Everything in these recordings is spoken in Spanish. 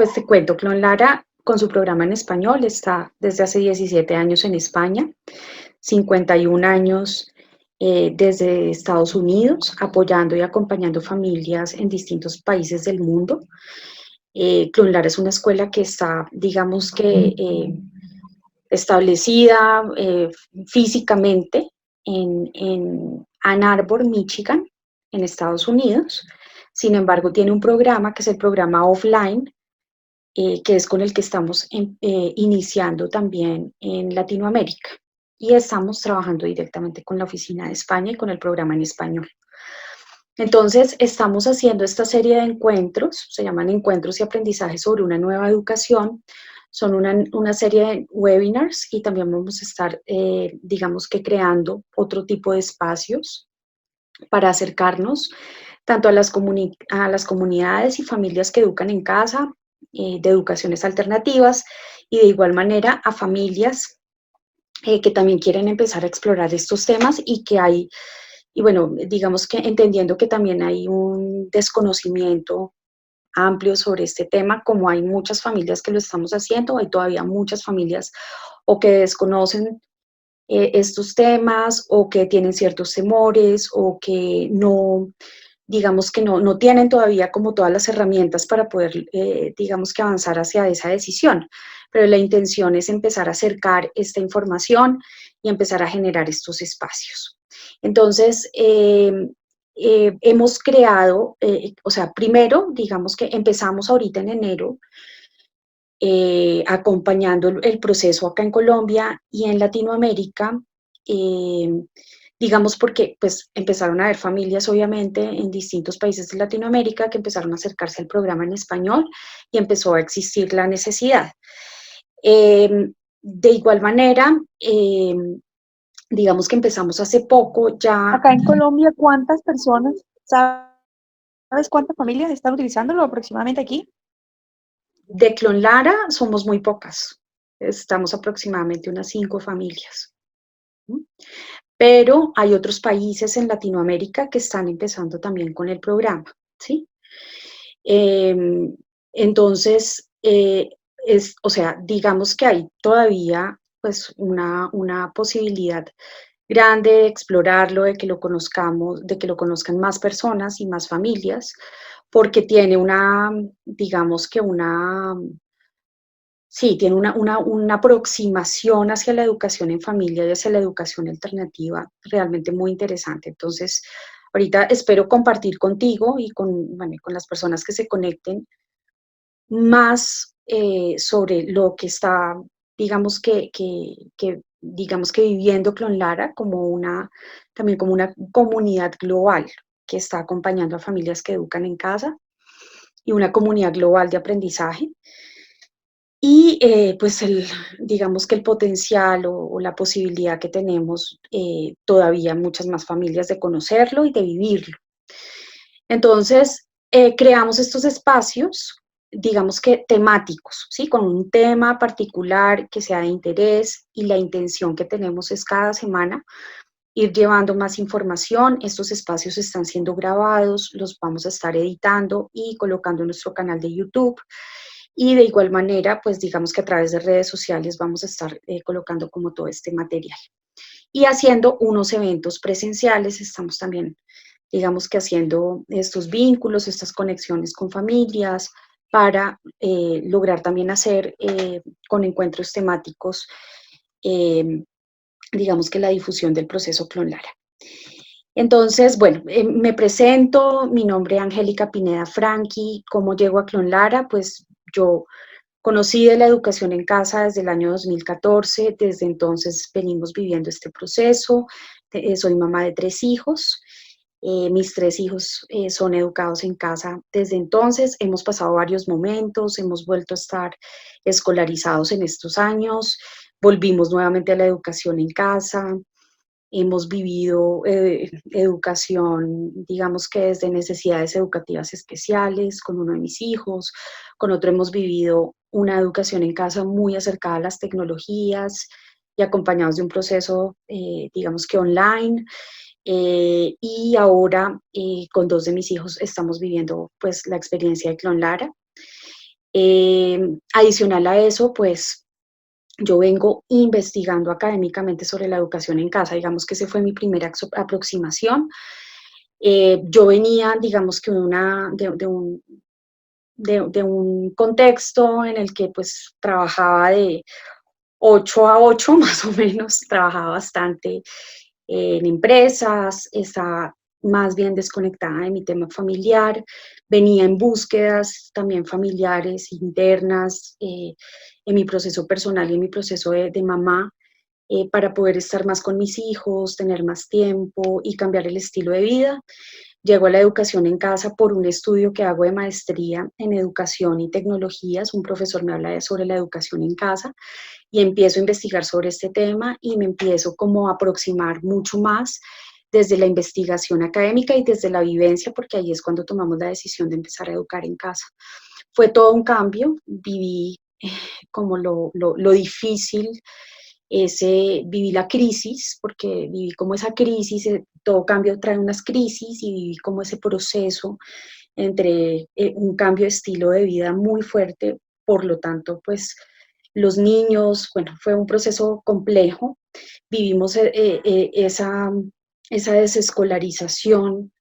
Pues te cuento, Clon Lara con su programa en español está desde hace 17 años en España, 51 años desde Estados Unidos, apoyando y acompañando familias en distintos países del mundo. Clon Lara es una escuela que está, digamos que, establecida físicamente en Ann Arbor, Michigan, en Estados Unidos. Sin embargo, tiene un programa que es el programa offline, que es con el que estamos iniciando también en Latinoamérica. Y estamos trabajando directamente con la oficina de España y con el programa en español. Entonces, estamos haciendo esta serie de encuentros, se llaman Encuentros y Aprendizajes sobre una nueva educación. Son una serie de webinars y también vamos a estar, digamos que creando otro tipo de espacios para acercarnos tanto a las comunidades y familias que educan en casa, de educaciones alternativas, y de igual manera a familias que también quieren empezar a explorar estos temas y que hay, y bueno, digamos que entendiendo que también hay un desconocimiento amplio sobre este tema, como hay muchas familias que lo estamos haciendo, hay todavía muchas familias o que desconocen estos temas o que tienen ciertos temores o que no, digamos que no tienen todavía como todas las herramientas para poder, digamos que avanzar hacia esa decisión. Pero la intención es empezar a acercar esta información y empezar a generar estos espacios. Entonces, hemos creado, o sea, primero, digamos que empezamos ahorita en enero, acompañando el proceso acá en Colombia y en Latinoamérica, eh, digamos porque pues empezaron a haber familias obviamente en distintos países de Latinoamérica que empezaron a acercarse al programa en español y empezó a existir la necesidad. De igual manera, digamos que empezamos hace poco ya. Acá en Colombia, ¿cuántas personas, sabes cuántas familias están utilizándolo aproximadamente aquí? De Clon Lara somos muy pocas, estamos aproximadamente unas 5 familias. Pero hay otros países en Latinoamérica que están empezando también con el programa, ¿sí? Eh, entonces, o sea, digamos que hay todavía pues una posibilidad grande de explorarlo, de que lo conozcamos, de que lo conozcan más personas y más familias, porque tiene digamos que sí, tiene una aproximación hacia la educación en familia y hacia la educación alternativa realmente muy interesante. Entonces, ahorita espero compartir contigo y bueno, con las personas que se conecten más sobre lo que está, digamos digamos que viviendo Clon Lara como también como una comunidad global que está acompañando a familias que educan en casa y una comunidad global de aprendizaje. Y pues digamos que el potencial o la posibilidad que tenemos todavía muchas más familias de conocerlo y de vivirlo. Entonces, creamos estos espacios, digamos que temáticos, ¿sí? Con un tema particular que sea de interés, y la intención que tenemos es cada semana ir llevando más información. Estos espacios están siendo grabados, los vamos a estar editando y colocando en nuestro canal de YouTube. Y de igual manera, pues digamos que a través de redes sociales vamos a estar colocando como todo este material. Y haciendo unos eventos presenciales, estamos también, digamos que haciendo estos vínculos, estas conexiones con familias, para lograr también hacer con encuentros temáticos, eh, digamos que la difusión del proceso Clon Lara. Entonces, bueno, me presento, mi nombre es Angélica Pineda Franqui. ¿Cómo llego a Clon Lara? Pues yo conocí de la educación en casa desde el año 2014, desde entonces venimos viviendo este proceso. Soy mamá de 3 hijos, mis 3 hijos son educados en casa desde entonces. Hemos pasado varios momentos, hemos vuelto a estar escolarizados en estos años, volvimos nuevamente a la educación en casa. Hemos vivido educación, digamos que desde necesidades educativas especiales con uno de mis hijos, con otro hemos vivido una educación en casa muy acercada a las tecnologías y acompañados de un proceso, digamos que online. Y ahora con 2 de mis hijos estamos viviendo pues la experiencia de Clon Lara. Adicional a eso, pues yo vengo investigando académicamente sobre la educación en casa, digamos que esa fue mi primera aproximación. Yo venía, digamos que de un contexto en el que pues trabajaba de 8 a 8 más o menos, trabajaba bastante en empresas, estaba más bien desconectada de mi tema familiar, venía en búsquedas también familiares, internas, en mi proceso personal y en mi proceso de mamá, para poder estar más con mis hijos, tener más tiempo y cambiar el estilo de vida. Llego a la educación en casa por un estudio que hago de maestría en educación y tecnologías. Un profesor me habla sobre la educación en casa y empiezo a investigar sobre este tema y me empiezo como a aproximar mucho más desde la investigación académica y desde la vivencia, porque ahí es cuando tomamos la decisión de empezar a educar en casa. Fue todo un cambio, viví como lo difícil, viví la crisis, porque viví como esa crisis, todo cambio trae unas crisis y viví como ese proceso entre un cambio de estilo de vida muy fuerte, por lo tanto, pues los niños, bueno, fue un proceso complejo, vivimos esa desescolarización,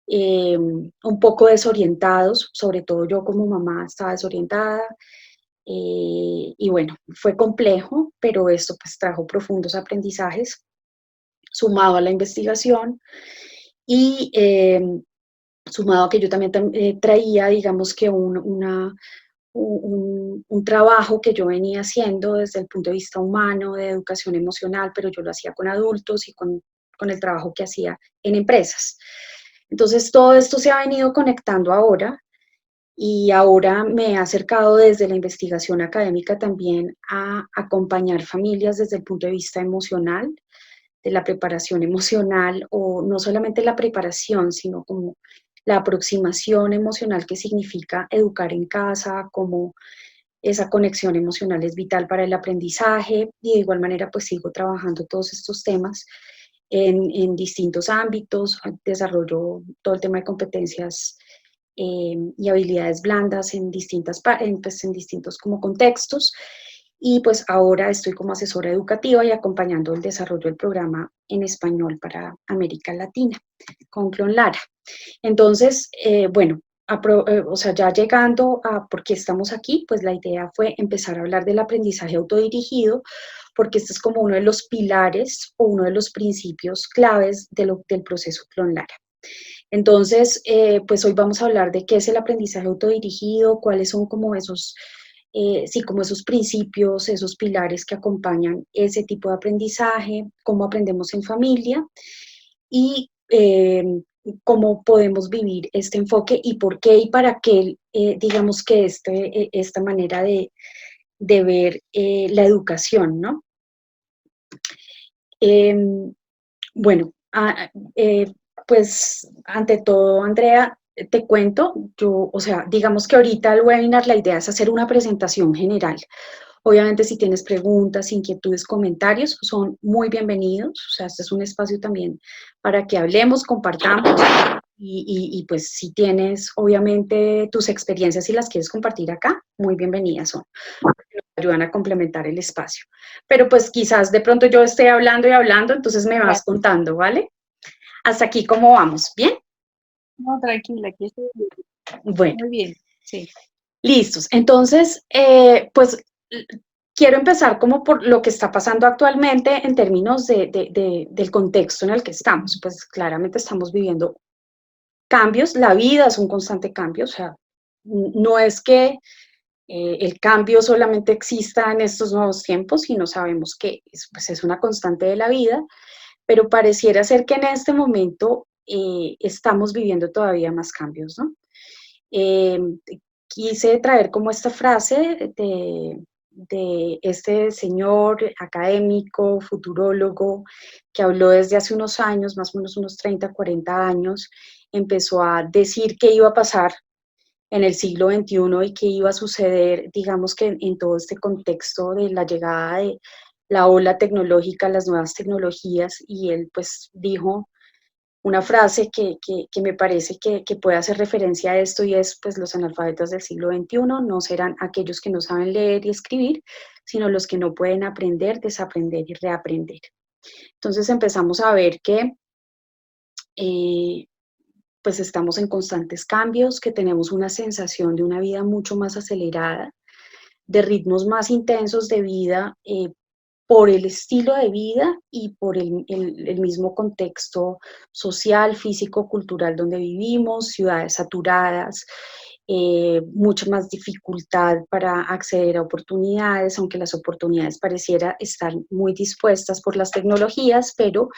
un poco desorientados, sobre todo yo como mamá estaba desorientada, y bueno, fue complejo, pero esto pues trajo profundos aprendizajes sumado a la investigación y sumado a que yo también traía, digamos que un trabajo que yo venía haciendo desde el punto de vista humano, de educación emocional, pero yo lo hacía con adultos y con el trabajo que hacía en empresas. Entonces, todo esto se ha venido conectando ahora y ahora me he acercado desde la investigación académica también a acompañar familias desde el punto de vista emocional, de la preparación emocional, o no solamente la preparación, sino como la aproximación emocional que significa educar en casa, como esa conexión emocional es vital para el aprendizaje, y de igual manera pues sigo trabajando todos estos temas en distintos ámbitos, desarrollo todo el tema de competencias y habilidades blandas pues, en distintos como contextos. Y pues ahora estoy como asesora educativa y acompañando el desarrollo del programa en español para América Latina con Clon Lara. Entonces, bueno, o sea, ya llegando a por qué estamos aquí, pues la idea fue empezar a hablar del aprendizaje autodirigido, porque este es como uno de los pilares o uno de los principios claves del proceso Clon Lara. Entonces, pues hoy vamos a hablar de qué es el aprendizaje autodirigido, cuáles son como esos, sí, como esos principios, esos pilares que acompañan ese tipo de aprendizaje, cómo aprendemos en familia y cómo podemos vivir este enfoque y por qué y para qué, digamos que esta manera de ver la educación, ¿no? Bueno, pues ante todo, Andrea, te cuento, yo, o sea, digamos que ahorita el webinar, la idea es hacer una presentación general. Obviamente, si tienes preguntas, inquietudes, comentarios, son muy bienvenidos. O sea, este es un espacio también para que hablemos, compartamos y pues si tienes, obviamente, tus experiencias y las quieres compartir acá, muy bienvenidas son. Nos ayudan a complementar el espacio. Pero pues quizás de pronto yo esté hablando y hablando, entonces me vas Gracias. contando, ¿vale? Hasta aquí, ¿cómo vamos? ¿Bien? No, tranquila, aquí estoy bien. Bueno, Muy bien, sí. listos. Entonces, pues quiero empezar como por lo que está pasando actualmente en términos del contexto en el que estamos. Pues claramente estamos viviendo cambios, la vida es un constante cambio, o sea, no es que el cambio solamente exista en estos nuevos tiempos, sino sabemos que pues, es una constante de la vida, pero pareciera ser que en este momento estamos viviendo todavía más cambios, ¿no? Eh, Quise traer como esta frase de este señor académico, futurólogo, que habló desde hace unos años, más o menos unos 30, 40 años, empezó a decir qué iba a pasar en el siglo XXI y qué iba a suceder, digamos que en todo este contexto de la llegada de la ola tecnológica, las nuevas tecnologías, y él pues dijo una frase que me parece que puede hacer referencia a esto y es, pues los analfabetas del siglo XXI no serán aquellos que no saben leer y escribir, sino los que no pueden aprender, desaprender y reaprender. Entonces empezamos a ver que eh, pues estamos en constantes cambios, que tenemos una sensación de una vida mucho más acelerada, de ritmos más intensos de vida por el estilo de vida y por el mismo contexto social, físico, cultural donde vivimos, ciudades saturadas, mucha más dificultad para acceder a oportunidades, aunque las oportunidades pareciera estar muy dispuestas por las tecnologías, pero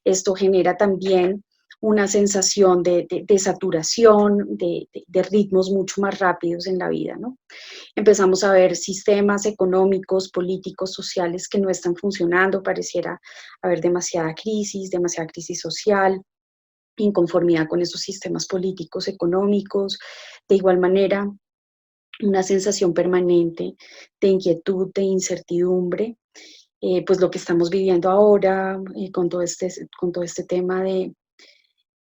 esto genera también una sensación de saturación, de ritmos mucho más rápidos en la vida, ¿no? Empezamos a ver sistemas económicos, políticos, sociales que no están funcionando, pareciera haber demasiada crisis social, inconformidad con esos sistemas políticos, económicos, de igual manera una sensación permanente de inquietud, de incertidumbre, pues lo que estamos viviendo ahora con todo este tema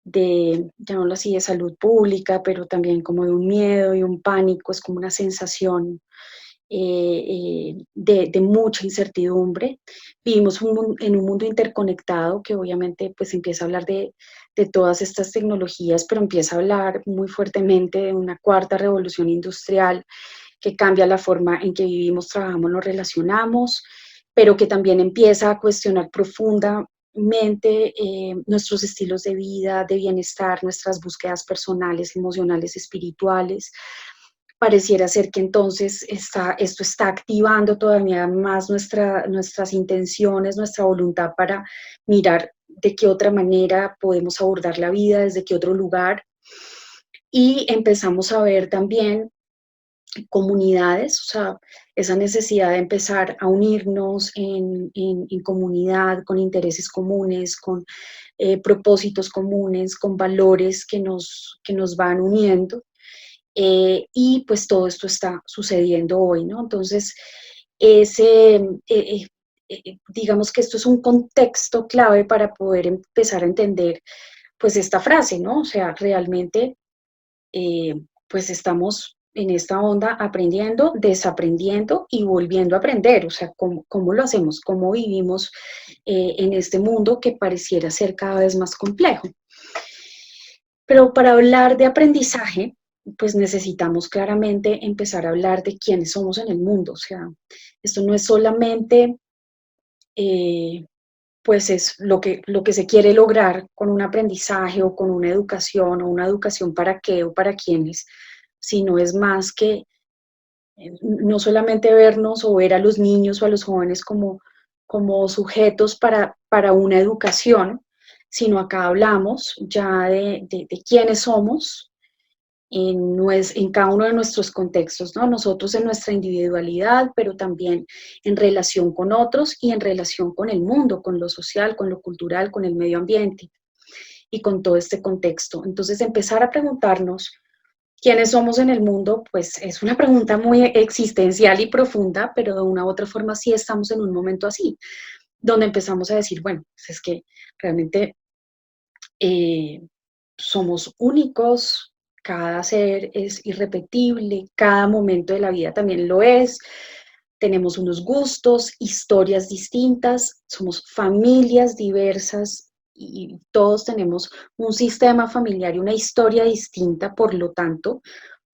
llamémoslo así, de salud pública, pero también como de un miedo y un pánico, es como una sensación de mucha incertidumbre. Vivimos en un mundo interconectado que obviamente pues empieza a hablar de todas estas tecnologías, pero empieza a hablar muy fuertemente de una cuarta revolución industrial que cambia la forma en que vivimos, trabajamos, nos relacionamos, pero que también empieza a cuestionar profundamente nuestros estilos de vida, de bienestar, nuestras búsquedas personales, emocionales, espirituales. Pareciera ser que entonces esto está activando todavía más nuestras intenciones, nuestra voluntad para mirar de qué otra manera podemos abordar la vida, desde qué otro lugar. Y empezamos a ver también comunidades, o sea, esa necesidad de empezar a unirnos en comunidad, con intereses comunes, con propósitos comunes, con valores que nos van uniendo. Y pues todo esto está sucediendo hoy, ¿no? Entonces, ese, digamos que esto es un contexto clave para poder empezar a entender pues esta frase, ¿no? O sea, realmente eh, pues estamos en esta onda aprendiendo, desaprendiendo y volviendo a aprender, o sea, cómo lo hacemos, cómo vivimos en este mundo que pareciera ser cada vez más complejo. Pero para hablar de aprendizaje, pues necesitamos claramente empezar a hablar de quiénes somos en el mundo, o sea, esto no es solamente eh, pues es lo que se quiere lograr con un aprendizaje o con una educación o una educación para qué o para quiénes, sino es más que no solamente vernos o ver a los niños o a los jóvenes como sujetos para una educación, sino acá hablamos ya de quiénes somos en cada uno de nuestros contextos, ¿no? Nosotros en nuestra individualidad, pero también en relación con otros y en relación con el mundo, con lo social, con lo cultural, con el medio ambiente y con todo este contexto. Entonces, empezar a preguntarnos quiénes somos en el mundo, pues es una pregunta muy existencial y profunda, pero de una u otra forma sí estamos en un momento así, donde empezamos a decir, bueno, pues es que realmente eh, somos únicos, cada ser es irrepetible, cada momento de la vida también lo es, tenemos unos gustos, historias distintas, somos familias diversas y todos tenemos un sistema familiar y una historia distinta, por lo tanto,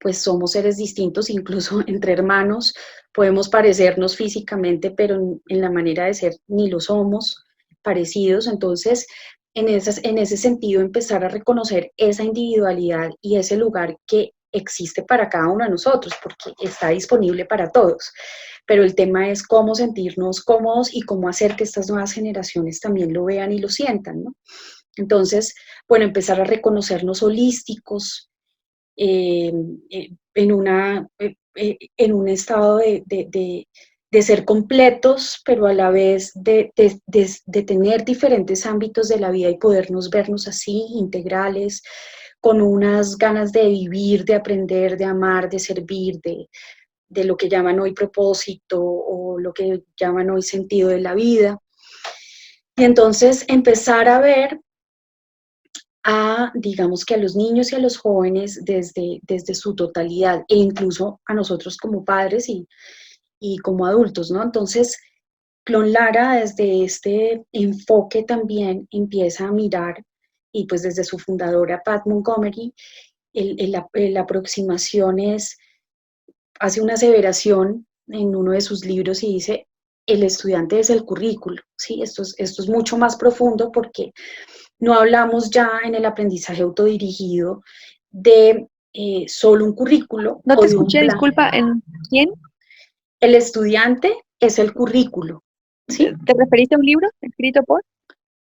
pues somos seres distintos, incluso entre hermanos podemos parecernos físicamente, pero en la manera de ser ni lo somos parecidos, entonces en ese sentido empezar a reconocer esa individualidad y ese lugar que existe para cada uno de nosotros, porque está disponible para todos. Pero el tema es cómo sentirnos cómodos y cómo hacer que estas nuevas generaciones también lo vean y lo sientan, ¿no? Entonces, bueno, empezar a reconocernos holísticos eh, en un estado de ser completos, pero a la vez de tener diferentes ámbitos de la vida y podernos vernos así, integrales, con unas ganas de vivir, de aprender, de amar, de servir, de lo que llaman hoy propósito o lo que llaman hoy sentido de la vida. Y entonces empezar digamos que a los niños y a los jóvenes desde su totalidad, e incluso a nosotros como padres y como adultos, ¿no? Entonces, Clon Lara desde este enfoque también empieza a mirar, y pues desde su fundadora Pat Montgomery, la aproximación hace una aseveración en uno de sus libros y dice, el estudiante es el currículo, ¿sí? Esto es mucho más profundo porque no hablamos ya en el aprendizaje autodirigido de solo un currículo No o te de un escuché, plan. disculpa, ¿en quién? El estudiante es el currículo, ¿sí? ¿Te referiste a un libro escrito por?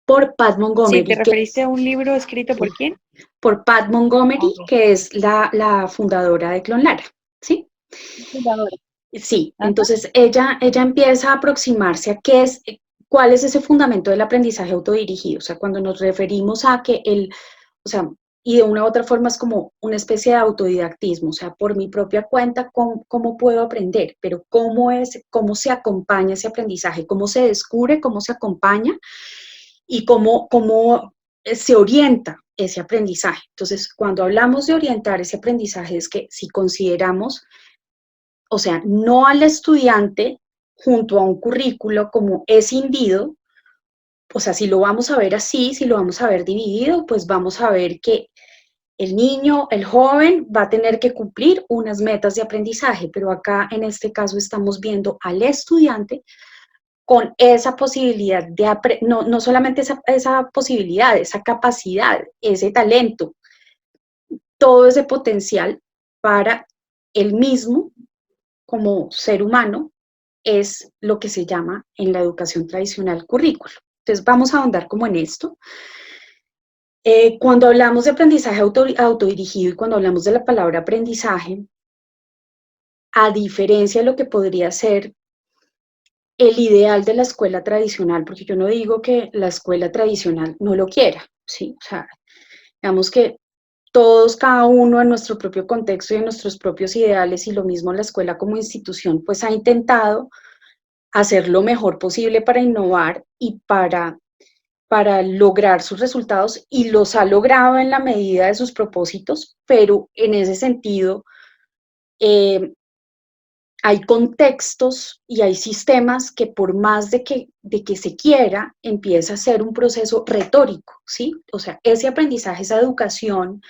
Por Pat Sí, ¿te Montgomery, referiste a un libro escrito por sí, quién? por Pat Montgomery, Ok, que es la fundadora de Clon Lara, ¿sí? fundadora. Sí, Ajá. entonces ella empieza a aproximarse a cuál es ese fundamento del aprendizaje autodirigido, o sea, cuando nos referimos a que o sea, y de una u otra forma es como una especie de autodidactismo, o sea, por mi propia cuenta, ¿cómo puedo aprender? Pero cómo se acompaña ese aprendizaje, cómo se descubre, cómo se acompaña y cómo se orienta ese aprendizaje. Entonces, cuando hablamos de orientar ese aprendizaje, es que si consideramos, o sea, no al estudiante junto a un currículo como escindido, o sea, si lo vamos a ver así, si lo vamos a ver dividido, pues vamos a ver que el niño, el joven va a tener que cumplir unas metas de aprendizaje, pero acá en este caso estamos viendo al estudiante con esa posibilidad no solamente esa posibilidad, esa capacidad, ese talento, todo ese potencial para él mismo como ser humano es lo que se llama en la educación tradicional currículo. Entonces vamos a ahondar como en esto. Cuando hablamos de aprendizaje autodirigido y cuando hablamos de la palabra aprendizaje, a diferencia de lo que podría ser el ideal de la escuela tradicional, porque yo no digo que la escuela tradicional no lo quiera, ¿sí? O sea, digamos que todos, cada uno en nuestro propio contexto y en nuestros propios ideales, y lo mismo la escuela como institución, pues ha intentado hacer lo mejor posible para innovar y para lograr sus resultados y los ha logrado en la medida de sus propósitos, pero en ese sentido eh, hay contextos y hay sistemas que por más de que se quiera, empieza a ser un proceso retórico, ¿sí? O sea, ese aprendizaje, esa educación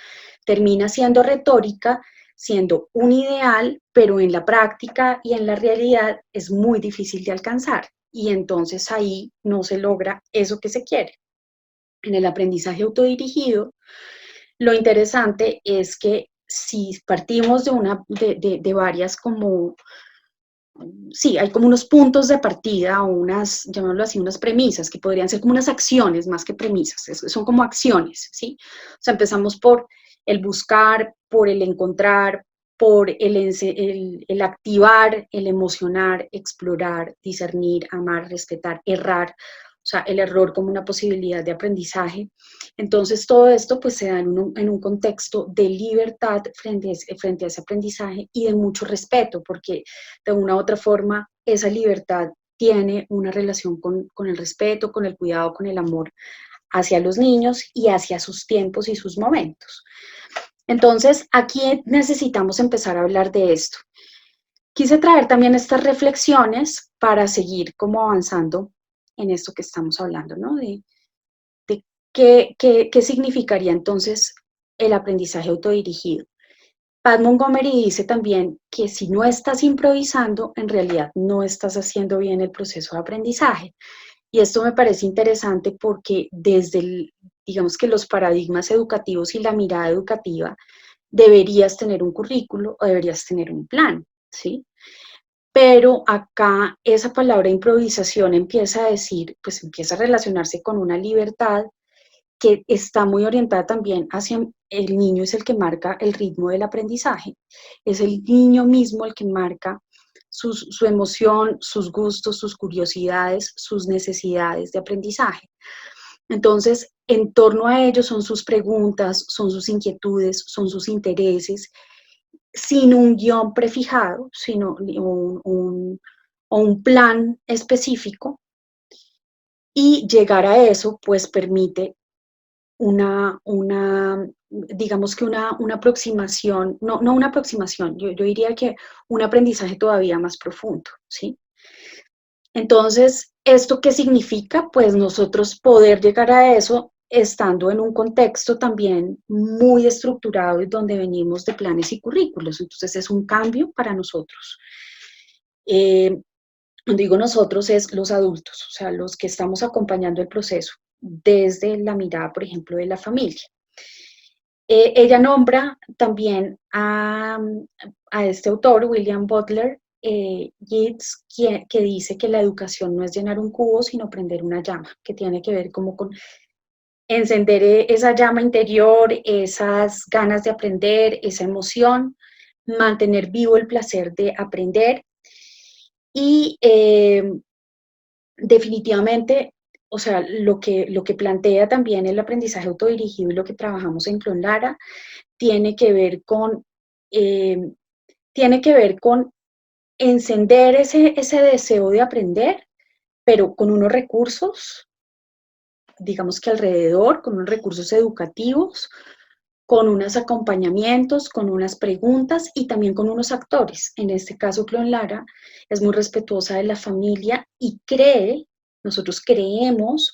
termina siendo retórica, siendo un ideal, pero en la práctica y en la realidad es muy difícil de alcanzar. Y entonces ahí no se logra eso que se quiere. En el aprendizaje autodirigido, lo interesante es que si partimos de varias como sí, hay como unos puntos de partida o unas, llamémoslo así, unas premisas que podrían ser como unas acciones más que premisas, son como acciones, ¿sí? O sea, empezamos por el buscar, por el encontrar, por el activar, el emocionar, explorar, discernir, amar, respetar, errar, o sea, el error como una posibilidad de aprendizaje. Entonces, todo esto pues se da en un contexto de libertad frente a ese aprendizaje y de mucho respeto, porque de una u otra forma esa libertad tiene una relación con el respeto, con el cuidado, con el amor hacia los niños y hacia sus tiempos y sus momentos. Entonces, aquí necesitamos empezar a hablar de esto. Quise traer también estas reflexiones para seguir como avanzando en esto que estamos hablando, ¿no? De qué significaría entonces el aprendizaje autodirigido. Pat Montgomery dice también que si no estás improvisando, en realidad no estás haciendo bien el proceso de aprendizaje. Y esto me parece interesante porque digamos que los paradigmas educativos y la mirada educativa, deberías tener un currículo o deberías tener un plan, ¿sí? Pero acá esa palabra improvisación empieza a decir, pues empieza a relacionarse con una libertad que está muy orientada también hacia el niño, es el que marca el ritmo del aprendizaje, es el niño mismo el que marca su emoción, sus gustos, sus curiosidades, sus necesidades de aprendizaje. Entonces, en torno a ello son sus preguntas, son sus inquietudes, son sus intereses, sin un guión prefijado, sino o un plan específico, y llegar a eso pues permite digamos que una aproximación, no una aproximación, yo diría que un aprendizaje todavía más profundo, ¿sí? Entonces, ¿esto qué significa? Pues nosotros poder llegar a eso estando en un contexto también muy estructurado y donde venimos de planes y currículos. Entonces, es un cambio para nosotros. Cuando digo nosotros es los adultos, o sea, los que estamos acompañando el proceso desde la mirada, por ejemplo, de la familia. Ella nombra también a este autor, William Butler Yeats, que dice que la educación no es llenar un cubo, sino prender una llama, que tiene que ver como con encender esa llama interior, esas ganas de aprender, esa emoción, mantener vivo el placer de aprender y definitivamente, o sea, lo que plantea también el aprendizaje autodirigido y lo que trabajamos en Clonlara tiene que ver con, eh, tiene que ver con encender ese deseo de aprender, pero con unos recursos, digamos que alrededor, con unos recursos educativos, con unos acompañamientos, con unas preguntas y también con unos actores. En este caso, Clon Lara es muy respetuosa de la familia y nosotros creemos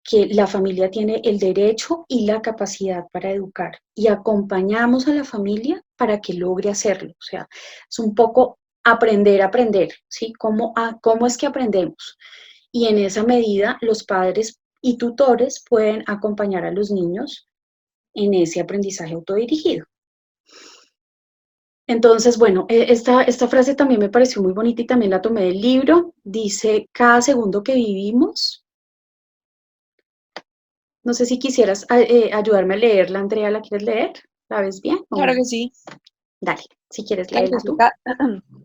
que la familia tiene el derecho y la capacidad para educar y acompañamos a la familia para que logre hacerlo. O sea, es un poco aprender a aprender, ¿sí? ¿Cómo es que aprendemos? Y en esa medida los padres y tutores pueden acompañar a los niños en ese aprendizaje autodirigido. Entonces, bueno, esta frase también me pareció muy bonita y también la tomé del libro. Dice, cada segundo que vivimos, no sé si quisieras ayudarme a leerla, Andrea, ¿la quieres leer? ¿La ves bien? Claro que sí, Dale, si quieres claro que léela sí. tú.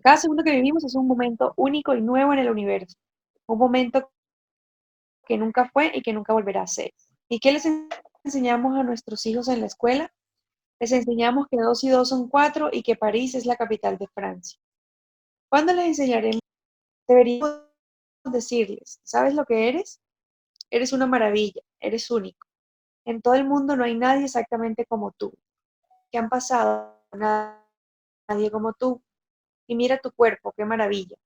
Cada segundo que vivimos es un momento único y nuevo en el universo. Un momento que nunca fue y que nunca volverá a ser. ¿Y qué les enseñamos a nuestros hijos en la escuela? Les enseñamos que 2 y 2 son 4 y que París es la capital de Francia. ¿Cuándo les enseñaremos? Deberíamos decirles, ¿sabes lo que eres? Eres una maravilla, eres único. En todo el mundo no hay nadie exactamente como tú. ¿Qué han pasado? Nadie como tú. Y mira tu cuerpo, qué maravilla.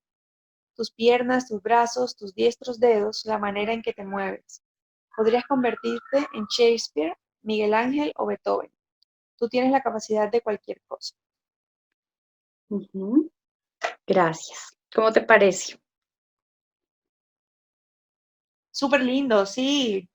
Tus piernas, tus brazos, tus diestros dedos, la manera en que te mueves. Podrías convertirte en Shakespeare, Miguel Ángel o Beethoven. Tú tienes la capacidad de cualquier cosa. Ujú. Gracias. ¿Cómo te parece? Súper lindo, sí.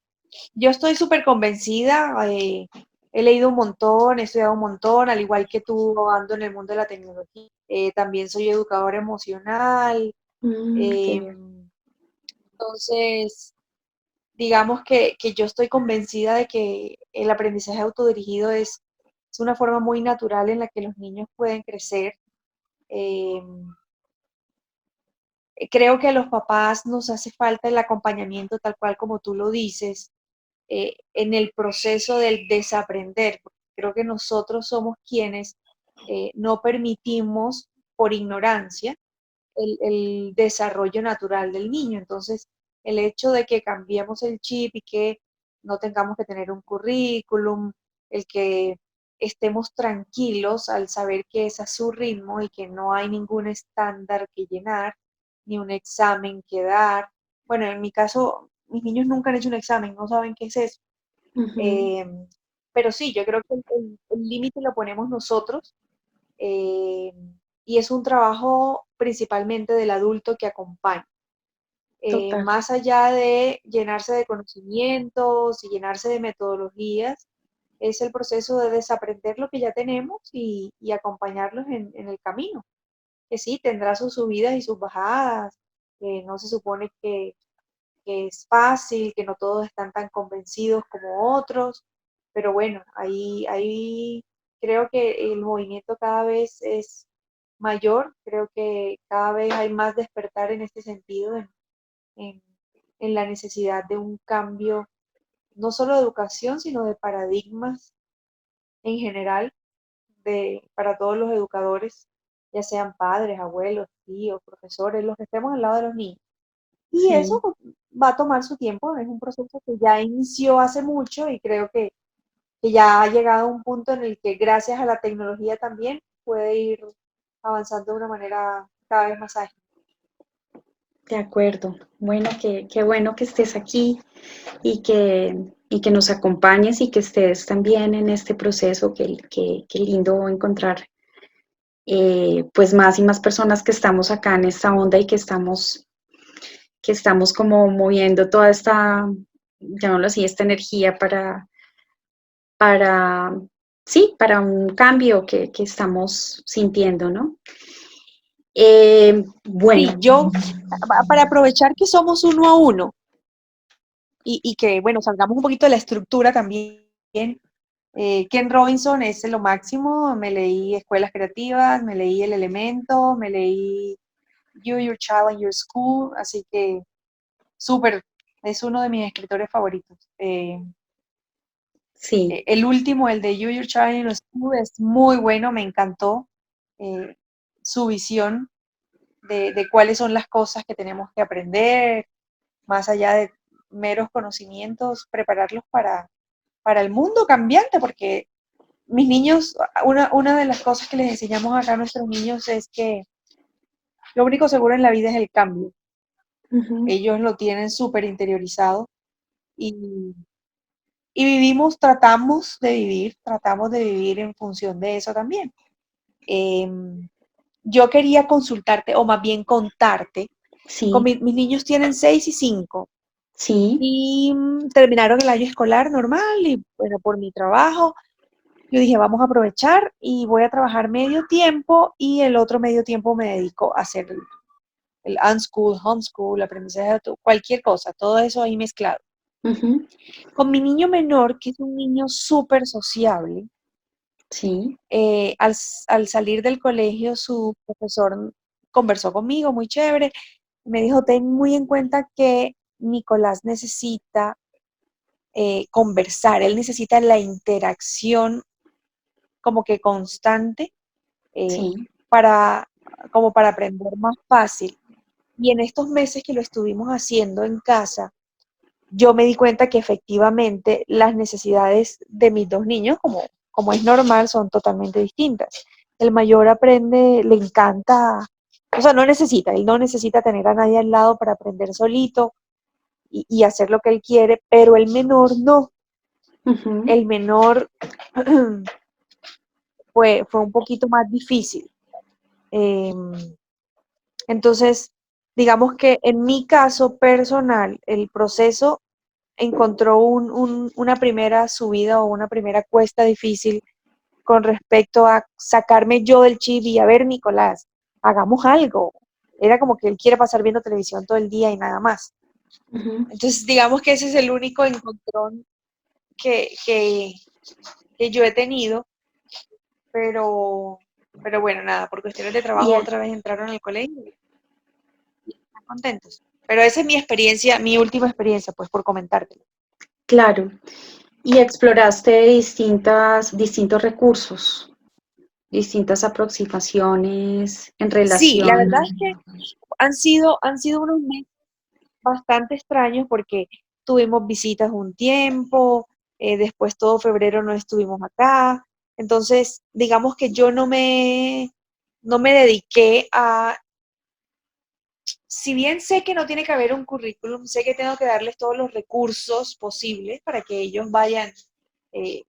Yo estoy súper convencida. He leído un montón, he estudiado un montón, al igual que tú, ando en el mundo de la tecnología. También soy educadora emocional. Qué eh, bien. entonces, digamos que yo estoy convencida de que el aprendizaje autodirigido es una forma muy natural en la que los niños pueden crecer. Eh, Creo que a los papás nos hace falta el acompañamiento tal cual como tú lo dices, en el proceso del desaprender. Porque creo que nosotros somos quienes no permitimos por ignorancia el desarrollo natural del niño. Entonces, el hecho de que cambiemos el chip y que no tengamos que tener un currículum, el que estemos tranquilos al saber que es a su ritmo y que no hay ningún estándar que llenar, ni un examen que dar. Bueno, en mi caso, mis niños nunca han hecho un examen, no saben qué es eso. Ujú. Eh, pero sí, yo creo que el límite lo ponemos nosotros, eh, y es un trabajo principalmente del adulto que acompaña. Total. Más allá de llenarse de conocimientos y llenarse de metodologías, es el proceso de desaprender lo que ya tenemos y acompañarlos en el camino, que sí, tendrá sus subidas y sus bajadas, no se supone que es fácil, que no todos están tan convencidos como otros, pero bueno, ahí creo que el movimiento cada vez es mayor, creo que cada vez hay más despertar en este sentido, en, en la necesidad de un cambio, no solo de educación, sino de paradigmas en general para todos los educadores, ya sean padres, abuelos, tíos, profesores, los que estemos al lado de los niños. Y eso Sí. va a tomar su tiempo, es un proceso que ya inició hace mucho y creo que ya ha llegado a un punto en el que gracias a la tecnología también puede ir avanzando de una manera cada vez más ágil. De acuerdo. Bueno, qué bueno que estés aquí y que nos acompañes y que estés también en este proceso. Qué lindo encontrar pues más y más personas que estamos acá en esta onda y que estamos como moviendo toda esta, llamémoslo así, esta energía para, sí, para un cambio que estamos sintiendo, ¿no? Sí, Bueno, yo, para aprovechar que somos uno a uno y que, bueno, salgamos un poquito de la estructura también, Ken Robinson es lo máximo, me leí Escuelas Creativas, me leí El Elemento, me leí You, Your Child and Your School, así que súper, es uno de mis escritores favoritos. sí, El último, el de You, Your Child and Your School, es muy bueno, me encantó eh, su visión de cuáles son las cosas que tenemos que aprender, más allá de meros conocimientos, prepararlos para el mundo cambiante, porque mis niños, una de las cosas que les enseñamos acá a nuestros niños es que lo único seguro en la vida es el cambio. ujú, Ellos lo tienen súper interiorizado y, y tratamos de vivir en función de eso también. Yo quería consultarte, o más bien contarte, sí, mis niños tienen 6 y 5 sí, y terminaron el año escolar normal y bueno, por mi trabajo, yo dije, vamos a aprovechar y voy a trabajar medio tiempo y el otro medio tiempo me dedico a hacer el unschool, homeschool, aprendizaje, cualquier cosa, todo eso ahí mezclado. ujú, Con mi niño menor, que es un niño súper sociable, sí, al salir del colegio, su profesor conversó conmigo, muy chévere, me dijo, ten muy en cuenta que Nicolás necesita conversar, él necesita la interacción como que constante eh, sí, para, como para aprender más fácil. Y en estos meses que lo estuvimos haciendo en casa, yo me di cuenta que efectivamente las necesidades de mis dos niños, como es normal, son totalmente distintas. El mayor aprende, le encanta, o sea, él no necesita tener a nadie al lado para aprender solito y hacer lo que él quiere, pero el menor no. ujú, El menor fue un poquito más difícil. Eh, entonces, digamos que en mi caso personal, el proceso encontró una primera subida o una primera cuesta difícil con respecto a sacarme yo del chip y a ver, Nicolás, hagamos algo. Era como que él quiere pasar viendo televisión todo el día y nada más. ujú. Entonces, digamos que ese es el único encontrón que, que, que yo he tenido, pero, pero bueno, nada, por cuestiones de Y, trabajo otra vez entraron al colegio y están contentos. Pero esa es mi experiencia, mi última experiencia, pues por comentártelo. claro, y exploraste distintos recursos, distintas aproximaciones en Sí, la relación. verdad es que han sido unos meses bastante extraños porque tuvimos visitas un tiempo, después todo febrero no estuvimos acá, entonces digamos que yo no me dediqué a, si bien sé que no tiene que haber un currículum, sé que tengo que darles todos los recursos posibles para que ellos vayan. eh,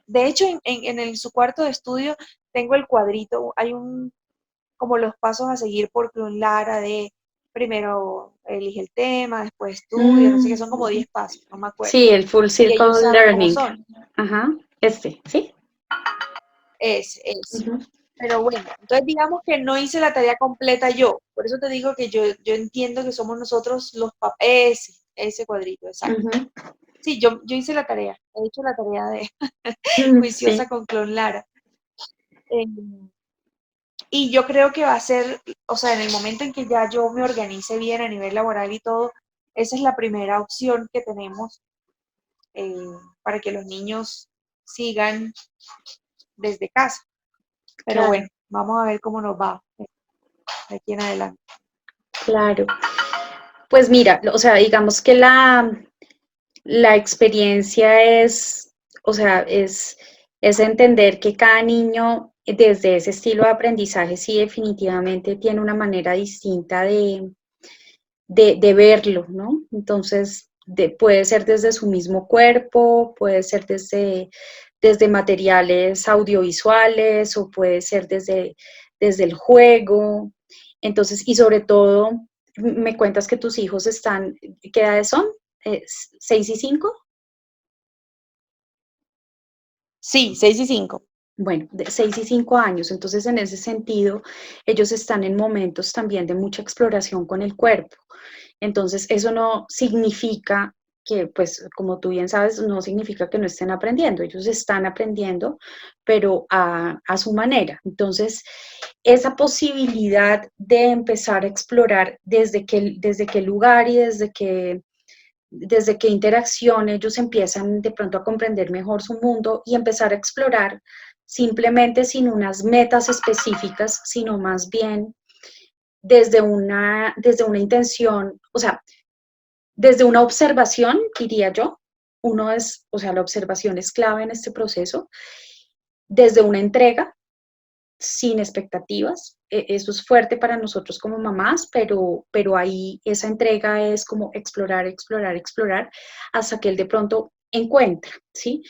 de hecho, su cuarto de estudio tengo el cuadrito, hay como los pasos a seguir por Lara de primero elige el tema, después estudia, no sé qué, Mm, son como 10 pasos, no me acuerdo. sí, el Full Y ellos Circle saben cómo Learning. son. Ajá, ¿sí? Es. Ujú, Pero bueno, entonces digamos que no hice la tarea completa yo. Por eso te digo que yo entiendo que somos nosotros los papás. Ese cuadrito, exacto. ujú, Sí, yo hice la tarea. He hecho la tarea de juiciosa sí, con Clon Lara. Eh, y yo creo que va a ser, o sea, en el momento en que ya yo me organice bien a nivel laboral y todo, esa es la primera opción que tenemos eh, para que los niños sigan desde casa. Pero claro, bueno, vamos a ver cómo nos va de aquí en adelante. claro. Pues mira, o sea, digamos que la experiencia es, o sea, es entender que cada niño desde ese estilo de aprendizaje sí definitivamente tiene una manera distinta de verlo, ¿no? Entonces, puede ser desde su mismo cuerpo, puede ser desde materiales audiovisuales o puede ser desde el juego. Entonces, y sobre todo, me cuentas que tus hijos están, ¿qué edades son? ¿6 y 5? Sí, 6 y 5. Bueno, de 6 y 5 años. Entonces, en ese sentido, ellos están en momentos también de mucha exploración con el cuerpo. Entonces, eso no significa que, pues, como tú bien sabes, no significa que no estén aprendiendo. Ellos están aprendiendo, pero a su manera. Entonces, esa posibilidad de empezar a explorar desde qué lugar y desde qué interacción ellos empiezan de pronto a comprender mejor su mundo y empezar a explorar simplemente sin unas metas específicas, sino más bien desde una intención, o sea, desde una observación, diría yo. O sea, la observación es clave en este proceso, desde una entrega, sin expectativas. Eso es fuerte para nosotros como mamás, pero ahí esa entrega es como explorar, explorar, explorar, hasta que él de pronto encuentra, ¿sí?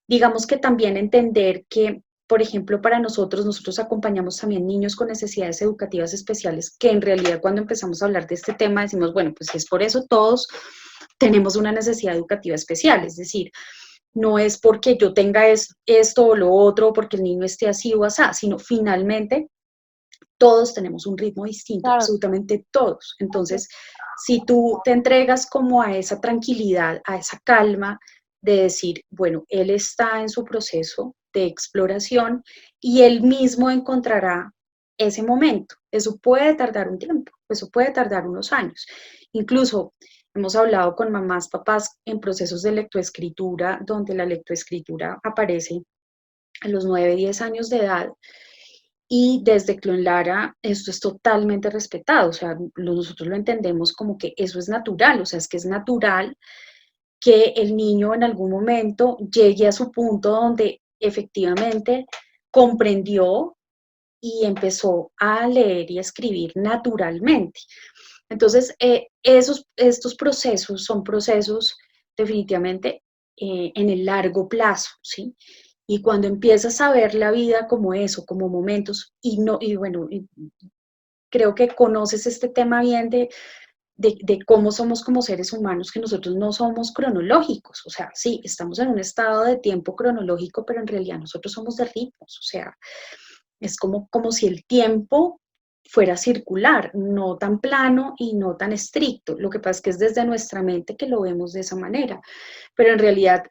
Digamos que también entender que, por ejemplo, para nosotros acompañamos también niños con necesidades educativas especiales, que en realidad cuando empezamos a hablar de este tema decimos, bueno, pues si es por eso todos tenemos una necesidad educativa especial, es decir, no es porque yo tenga esto o lo otro, porque el niño esté así o así, sino finalmente todos tenemos un ritmo distinto, Claro. absolutamente todos. Entonces, si tú te entregas como a esa tranquilidad, a esa calma de decir, bueno, él está en su proceso de exploración y él mismo encontrará ese momento. Eso puede tardar un tiempo, eso puede tardar unos años. Incluso hemos hablado con mamás, papás en procesos de lectoescritura, donde la lectoescritura aparece a los 9, 10 años de edad. Y desde Clonlara esto es totalmente respetado, o sea, nosotros lo entendemos como que eso es natural, o sea, es que es natural que el niño en algún momento llegue a su punto donde efectivamente comprendió y empezó a leer y a escribir naturalmente. Entonces, estos procesos son procesos definitivamente en el largo plazo, ¿sí? Y cuando empiezas a ver la vida como eso, como momentos, y no, y bueno, y creo que conoces este tema bien de cómo somos como seres humanos, que nosotros no somos cronológicos, o sea, sí, estamos en un estado de tiempo cronológico, pero en realidad nosotros somos de ritmos, o sea, es como si el tiempo fuera circular, no tan plano y no tan estricto. Lo que pasa es que es desde nuestra mente que lo vemos de esa manera, pero en realidad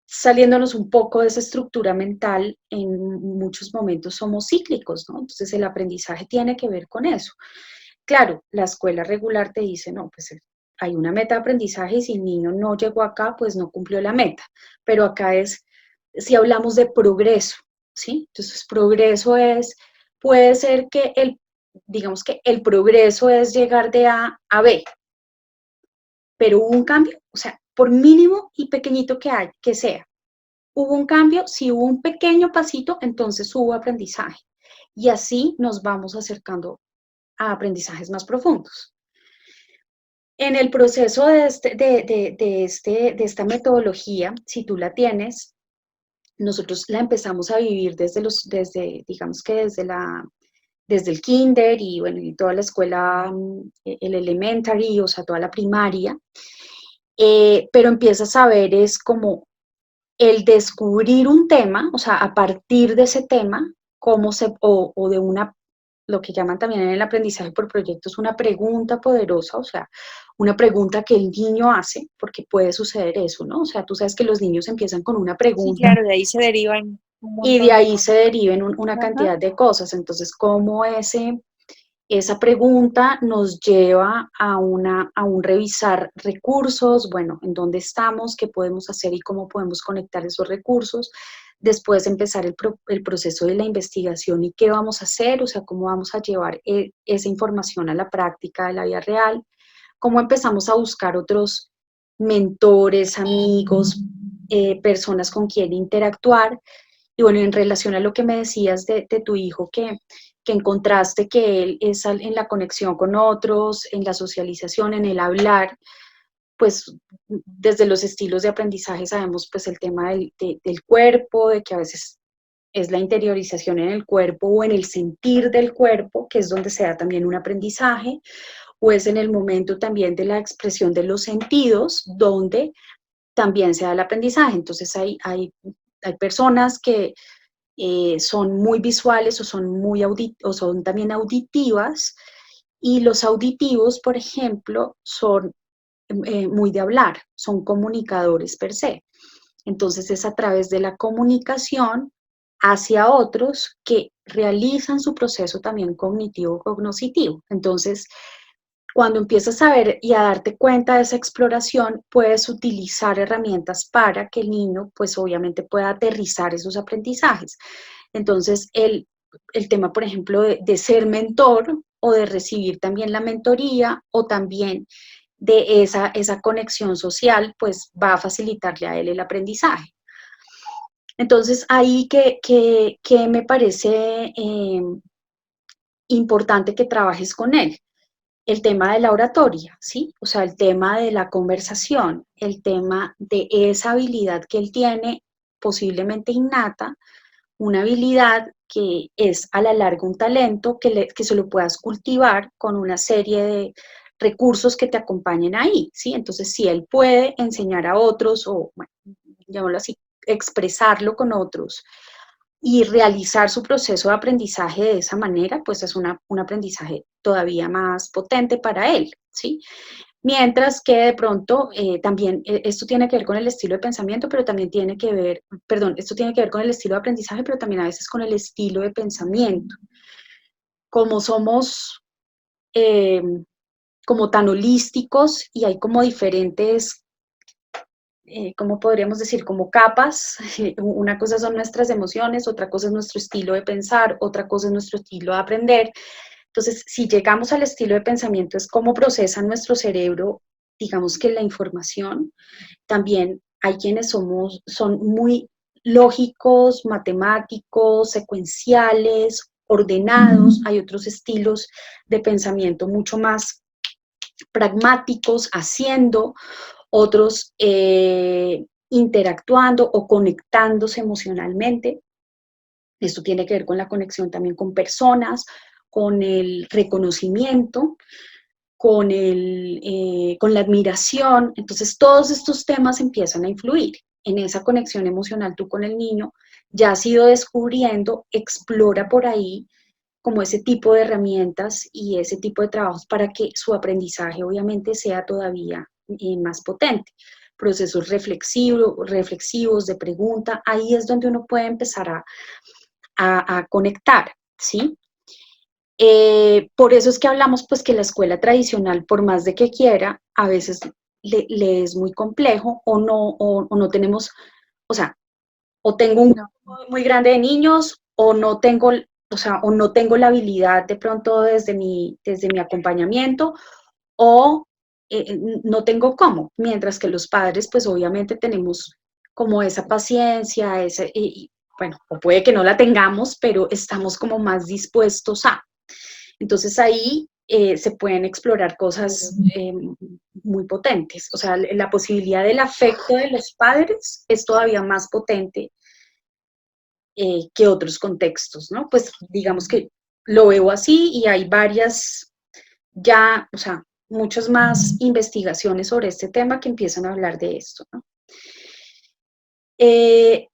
saliéndonos un poco de esa estructura mental, en muchos momentos somos cíclicos, ¿no? Entonces el aprendizaje tiene que ver con eso. Claro, la escuela regular te dice, no, pues hay una meta de aprendizaje y si el niño no llegó acá, pues no cumplió la meta. Pero acá si hablamos de progreso, ¿sí? Entonces, progreso puede ser que digamos que el progreso es llegar de A a B, pero hubo un cambio, o sea, por mínimo y pequeñito que sea, hubo un cambio, si hubo un pequeño pasito, entonces hubo aprendizaje. Y así nos vamos acercando a aprendizajes más profundos. En el proceso de esta metodología, si tú la tienes, nosotros la empezamos a vivir digamos que desde el kinder y bueno, y toda la escuela, el elementary, o sea, toda la primaria, pero empiezas a ver es como el descubrir un tema, o sea, a partir de ese tema, o de lo que llaman también en el aprendizaje por proyectos, una pregunta poderosa, o sea, una pregunta que el niño hace, porque puede suceder eso, ¿no? O sea, tú sabes que los niños empiezan con una Sí, pregunta claro, de ahí se derivan un y de montón de ahí se cosas. deriven una Ajá. cantidad de cosas. Entonces, cómo esa pregunta nos lleva a un revisar recursos, bueno, en dónde estamos, qué podemos hacer y cómo podemos conectar esos recursos. Después empezar el proceso de la investigación y qué vamos a hacer, o sea, cómo vamos a llevar esa información a la práctica de la vida real. cómo empezamos a buscar otros mentores, amigos, personas con quien interactuar. Y bueno, en relación a lo que me decías de tu hijo, que encontraste que él es en la conexión con otros, en la socialización, en el hablar, pues desde los estilos de aprendizaje sabemos pues el tema del cuerpo, de que a veces es la interiorización en el cuerpo o en el sentir del cuerpo, que es donde se da también un aprendizaje, o es en el momento también de la expresión de los sentidos, donde también se da el aprendizaje. Entonces hay personas que son muy visuales o o son también auditivas, y los auditivos, por ejemplo, son muy de hablar, son comunicadores per se. Entonces es a través de la comunicación hacia otros que realizan su proceso también cognitivo-cognoscitivo. Entonces, cuando empiezas a ver y a darte cuenta de esa exploración, puedes utilizar herramientas para que el niño, pues obviamente pueda aterrizar esos aprendizajes. Entonces, el tema, por ejemplo, de ser mentor o de recibir también la mentoría o también de esa conexión social, pues va a facilitarle a él el aprendizaje. Entonces, ahí que me parece importante que trabajes con él. El tema de la oratoria, ¿sí? O sea, el tema de la conversación, el tema de esa habilidad que él tiene, posiblemente innata, una habilidad que es a la larga un talento que se lo puedas cultivar con una serie de recursos que te acompañen ahí, ¿sí? Entonces, si él puede enseñar a otros o, bueno, llamémoslo así, expresarlo con otros y realizar su proceso de aprendizaje de esa manera, pues es un aprendizaje todavía más potente para él, ¿sí? Mientras que de pronto también esto tiene que ver con el estilo de pensamiento, pero también tiene que ver, perdón, esto tiene que ver con el estilo de aprendizaje, pero también a veces con el estilo de pensamiento. Como somos eh, como tan holísticos y hay como diferentes, ¿cómo podríamos decir? Como capas. Una cosa son nuestras emociones, otra cosa es nuestro estilo de pensar, otra cosa es nuestro estilo de aprender. Entonces, si llegamos al estilo de pensamiento, es cómo procesa nuestro cerebro, digamos que la información. También hay quienes son muy lógicos, matemáticos, secuenciales, ordenados. Hay otros estilos de pensamiento mucho más pragmáticos, haciendo, otros interactuando o conectándose emocionalmente. Esto tiene que ver con la conexión también con personas, con el reconocimiento, con la admiración. Entonces, todos estos temas empiezan a influir en esa conexión emocional tú con el niño. Ya has ido descubriendo, explora por ahí como ese tipo de herramientas y ese tipo de trabajos para que su aprendizaje obviamente sea todavía más potente. Procesos reflexivos de pregunta, ahí es donde uno puede empezar a conectar, ¿sí? Por eso es que hablamos pues que la escuela tradicional, por más de que quiera, a veces le es muy complejo o no tenemos, o sea, o tengo un grupo muy grande de niños o no tengo, o sea, o no tengo la habilidad de pronto desde mi acompañamiento o no tengo cómo, mientras que los padres pues obviamente tenemos como esa paciencia, bueno, o puede que no la tengamos, pero estamos como más dispuestos a. Entonces ahí se pueden explorar cosas muy potentes. O sea, la posibilidad del afecto de los padres es todavía más potente que otros contextos, ¿no? Pues digamos que lo veo así y hay varias ya, o sea, muchas más investigaciones sobre este tema que empiezan a hablar de esto, ¿no? Eh,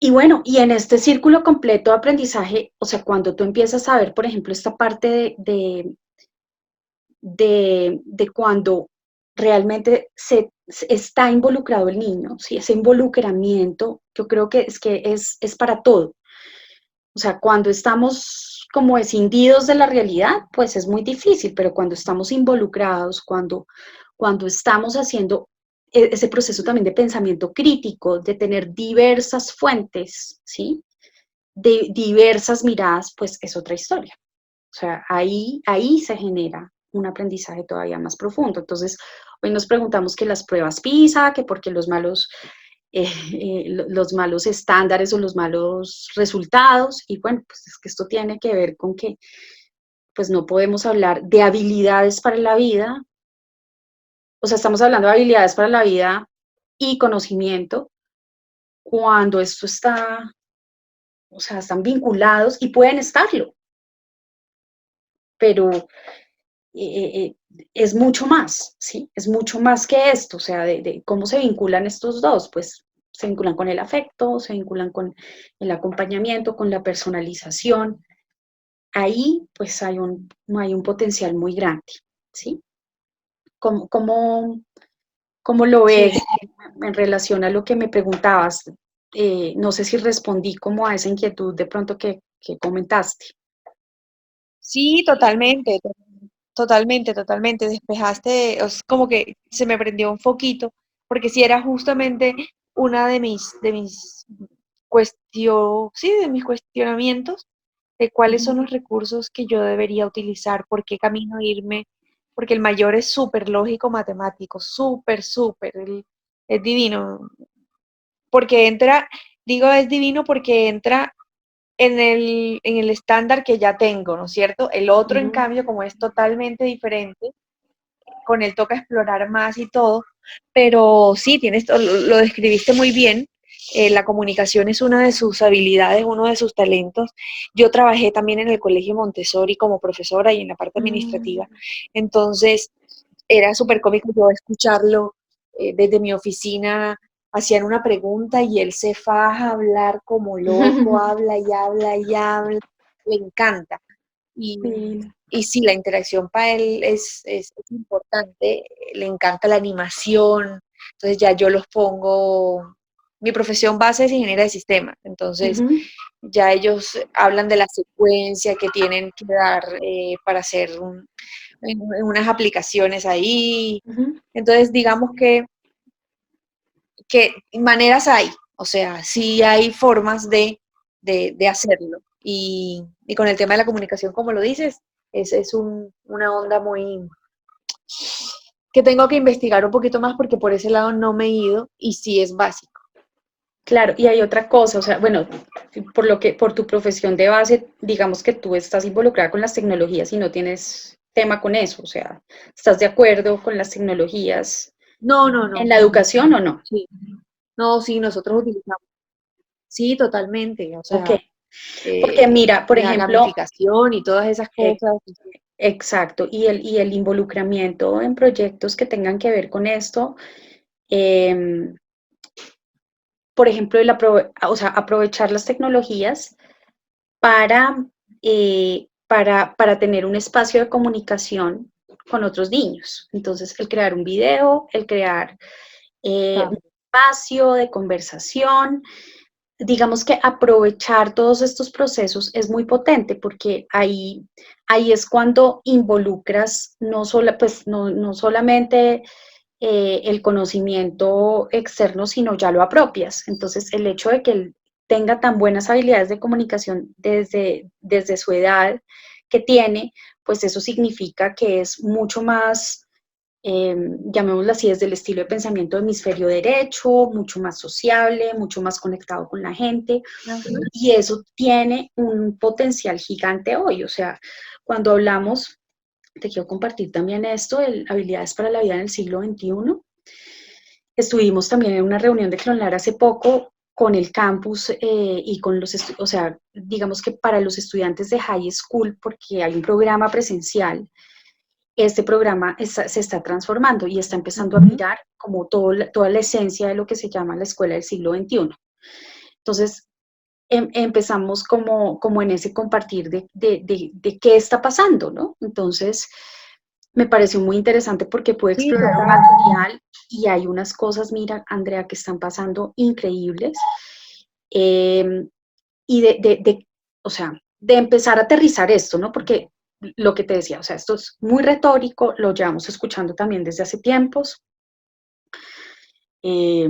y bueno, y en este círculo completo de aprendizaje, o sea, cuando tú empiezas a ver, por ejemplo, esta parte de cuando realmente se está involucrado el niño, ¿sí? Ese involucramiento, yo creo que es para todo. O sea, cuando estamos como escindidos de la realidad, pues es muy difícil, pero cuando estamos involucrados, cuando estamos haciendo ese proceso también de pensamiento crítico, de tener diversas fuentes, ¿sí? De diversas miradas, pues es otra historia. O sea, ahí se genera un aprendizaje todavía más profundo. Entonces, hoy nos preguntamos que las pruebas PISA, que porque los malos estándares o los malos resultados, y bueno, pues es que esto tiene que ver con que pues no podemos hablar de habilidades para la vida, o sea, estamos hablando de habilidades para la vida y conocimiento cuando esto está, o sea, están vinculados y pueden estarlo, pero es mucho más, ¿sí? Es mucho más que esto, o sea, de cómo se vinculan estos dos, pues se vinculan con el afecto, se vinculan con el acompañamiento, con la personalización. Ahí, pues, hay un potencial muy grande, ¿sí? ¿Cómo, cómo, cómo lo Sí, ves en relación a lo que me preguntabas? No sé si respondí como a esa inquietud de pronto que comentaste. sí, totalmente, totalmente, totalmente. Despejaste, como que se me prendió un foquito, porque si era justamente una de mis sí, de mis cuestionamientos de cuáles son los recursos que yo debería utilizar, por qué camino irme, porque el mayor es súper lógico matemático, súper, súper, es divino, porque entra, digo es divino porque entra en el estándar que ya tengo, ¿no es cierto? El otro, en Ujú. cambio, como es totalmente diferente, con él toca explorar más y todo, pero sí, lo describiste muy bien. La comunicación es una de sus habilidades, uno de sus talentos. Yo trabajé también en el Colegio Montessori como profesora y en la parte Mm. administrativa, entonces era súper cómico yo escucharlo desde mi oficina. Hacían una pregunta y él se faja a hablar como loco, habla y habla y habla, le encanta. Y, Sí. y sí, la interacción para él es importante, le encanta la animación, entonces ya yo los pongo, mi profesión base es ingeniera de sistemas, entonces Ujú, ya ellos hablan de la secuencia que tienen que dar para hacer en unas aplicaciones ahí, ujú. entonces digamos que maneras hay, o sea, sí hay formas de hacerlo. Y con el tema de la comunicación, como lo dices, una onda muy que tengo que investigar un poquito más porque por ese lado no me he ido y sí es básico. Claro, y hay otra cosa, o sea, bueno, por tu profesión de base, digamos que tú estás involucrada con las tecnologías y no tienes tema con eso, o sea, ¿estás de acuerdo con las tecnologías No, no, en no. la educación o no? Sí. No, sí, nosotros utilizamos. Sí, totalmente. O Ok, sea, porque mira, por la ejemplo, gamificación y todas esas eh, cosas. exacto, y el involucramiento en proyectos que tengan que ver con esto, em, por ejemplo, o sea, aprovechar las tecnologías para, para tener un espacio de comunicación con otros niños. Entonces, el crear un video, el crear un Claro. espacio de conversación, digamos que aprovechar todos estos procesos es muy potente porque ahí es cuando involucras pues no solamente el conocimiento externo, sino ya lo apropias. Entonces, el hecho de que él tenga tan buenas habilidades de comunicación desde su edad que tiene, pues eso significa que es mucho más, llamémoslo así, desde el estilo de pensamiento de hemisferio derecho, mucho más sociable, mucho más conectado con la gente, Ajá. y eso tiene un potencial gigante hoy. O sea, cuando hablamos, te quiero compartir también esto, de habilidades para la vida en el siglo XXI. Estuvimos también en una reunión de Clonlar hace poco con el campus y con o sea, digamos que para los estudiantes de high school, porque hay un programa presencial, este programa se está transformando y está empezando a Ujú. mirar como toda la esencia de lo que se llama la escuela del siglo XXI. Entonces, empezamos como en ese compartir de qué está pasando, ¿no? Entonces, me pareció muy interesante porque pude Sí, explorar el total. material y hay unas cosas, mira, Andrea, que están pasando increíbles. Eh, y o sea, de empezar a aterrizar esto, ¿no? Porque lo que te decía, o sea, esto es muy retórico, lo llevamos escuchando también desde hace tiempos. Eh,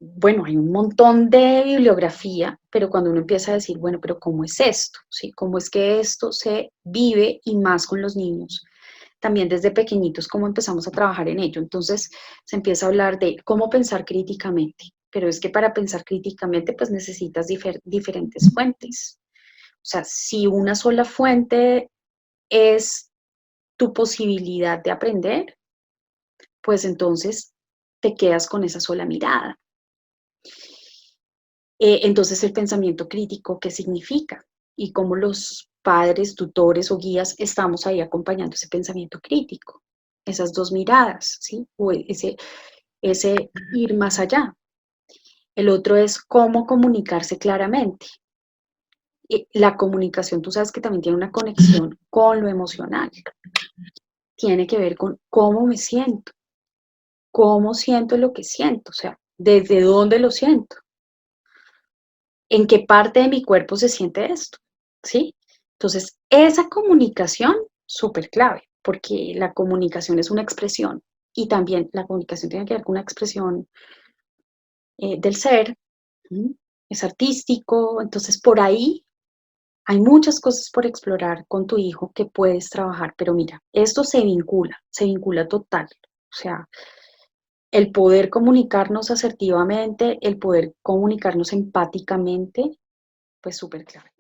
bueno, hay un montón de bibliografía, pero cuando uno empieza a decir, bueno, pero ¿cómo es esto? ¿Sí? ¿Cómo es que esto se vive y más con los niños? también desde pequeñitos cómo empezamos a trabajar en ello. Entonces se empieza a hablar de cómo pensar críticamente, pero es que para pensar críticamente pues necesitas diferentes fuentes. O sea, si una sola fuente es tu posibilidad de aprender, pues entonces te quedas con esa sola mirada. Entonces, el pensamiento crítico, ¿qué significa? Y cómo los padres, tutores o guías estamos ahí acompañando ese pensamiento crítico, esas dos miradas, ¿sí? O ese ir más allá. El otro es cómo comunicarse claramente. Y la comunicación, tú sabes que también tiene una conexión con lo emocional. Tiene que ver con cómo siento lo que siento, o sea, desde dónde lo siento. ¿En qué parte de mi cuerpo se siente esto? ¿Sí? Entonces, esa comunicación, súper clave, porque la comunicación es una expresión y también la comunicación tiene que ver con una expresión del ser, ¿m? Es artístico, entonces por ahí hay muchas cosas por explorar con tu hijo que puedes trabajar, pero mira, esto se vincula total, o sea, el poder comunicarnos asertivamente, el poder comunicarnos empáticamente, pues súper clave.